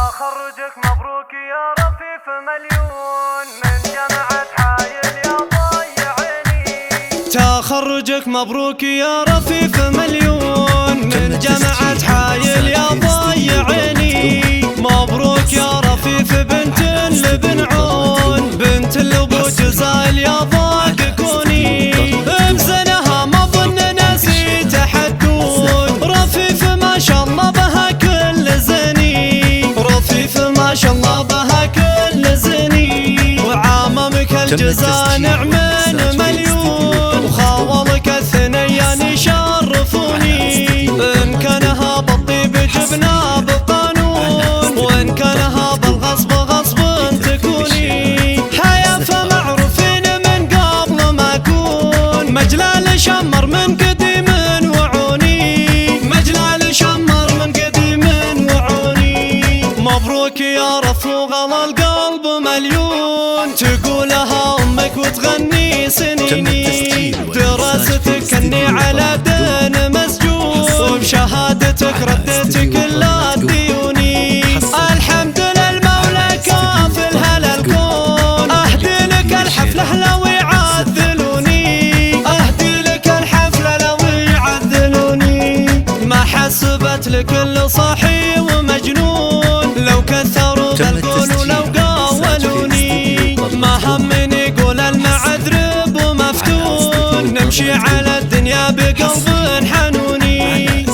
تخرجك مبروك يا رفيف مليون من جامعة حايل يا ضايع عيني. تخرجك مبروك يا رفيف مليون من جامعة حايل يا ضايع عيني. مبروك يا رفيف بنت لبن عون، بنت لابو جزايل يا ضاق كوني. بزنها ما ظن ناسي تحدون، رفيف ما شاء الله بها كل زني، رفيف ما شاء الله بها كل زني. وعاممك الجزا نعمين مليون، وخاولك الثنيان يشرفوني. إن كانها بالطيب جبنا بقانون، وإن كانها بالغصب غصب تكوني. حياة فمعروفين من قبل ما أكون، مجلال شمر من قديم وعوني، مجلال شمر من قديم وعوني. مبروك يا رفوق القلب مليون، تقولها أمك وتغني سنيني. دراستك كني على دين مسجون، وبشهادتك رديت كل الديوني. الحمد للمولى كافل هالكون، أهدي لك الحفلة لو يعذلوني، أهدي لك الحفلة لو يعذلوني. ما حسبت لكل صاحي ومجنون، لو كثروا بالقول ولو قاولوني. ما همني يقول المعذرب ومفتون، نمشي على الدنيا بقلب حنوني.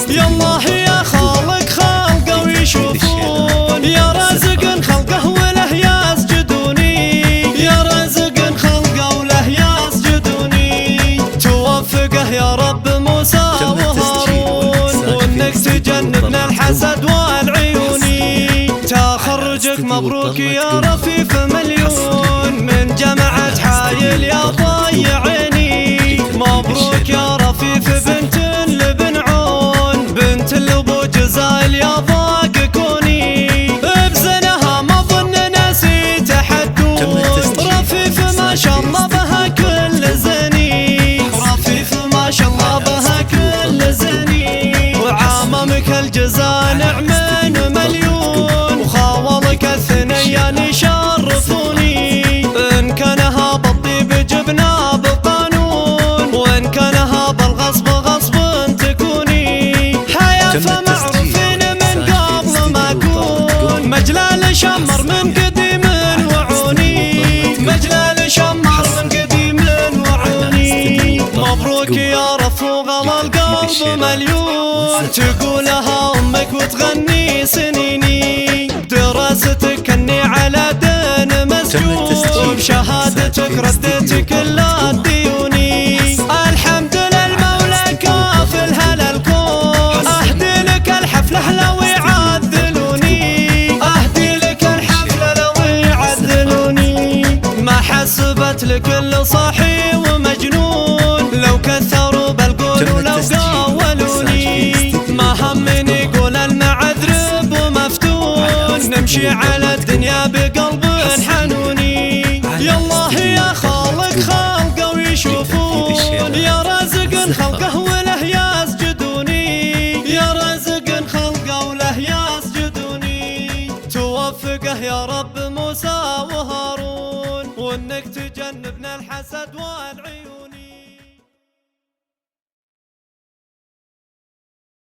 يالله يا خالق خلقه ويشوفون، يا رازق خلقه وله يسجدوني، يا رازق خلقه وله يسجدوني. توفقه يا رب موسى وهارون، وانك تجنبنا الحسد والعيوني. تخرجك مبروك يا رفيف مليون من جامعة حايل يا ضايع عيني. مبروك يا رفيف بنت لبن عون، بنت لابو جزايل يا ضاق كوني. بزنها ما ظن ناسي تحدون، رفيف ما شاء الله بها كل زني، رفيف ما شاء الله بها كل زني. وعاممك الجزا نعمين مليون، وخاولك الثنيان يشرفوني. إن كانها بالطيب جبنا بقانون، وإن كانها بالغصب غصب تكوني. حياة فمعروفين من قبل ما أكون، مجلال شمر من قديم وعوني، مجلال شمر من قديم وعوني. مبروك يا رفوق القلب مليون، تقولها أمك وتغني سنيني. دراستك كني على دين مسجون، وبشهادتك رديت كل الديوني. الحمد للمولى كافل هالكون، أهدي لك الحفلة لو يعذلوني، أهدي لك الحفلة لو يعذلوني. ما حسبت لكل صاحي ومجنون، لو كثروا بالقول ولو قاولوني. ما همني يقول المعذرب ومفتون، نمشي على الدنيا بقلب حنوني. يالله يا خالق خلقه ويشوفون، يا رازق خلقه وله يسجدوني، يا رازق خلقه وله يسجدوني. توفقه يا رب موسى وهارون، وانك تجنبنا الحسد والعيون.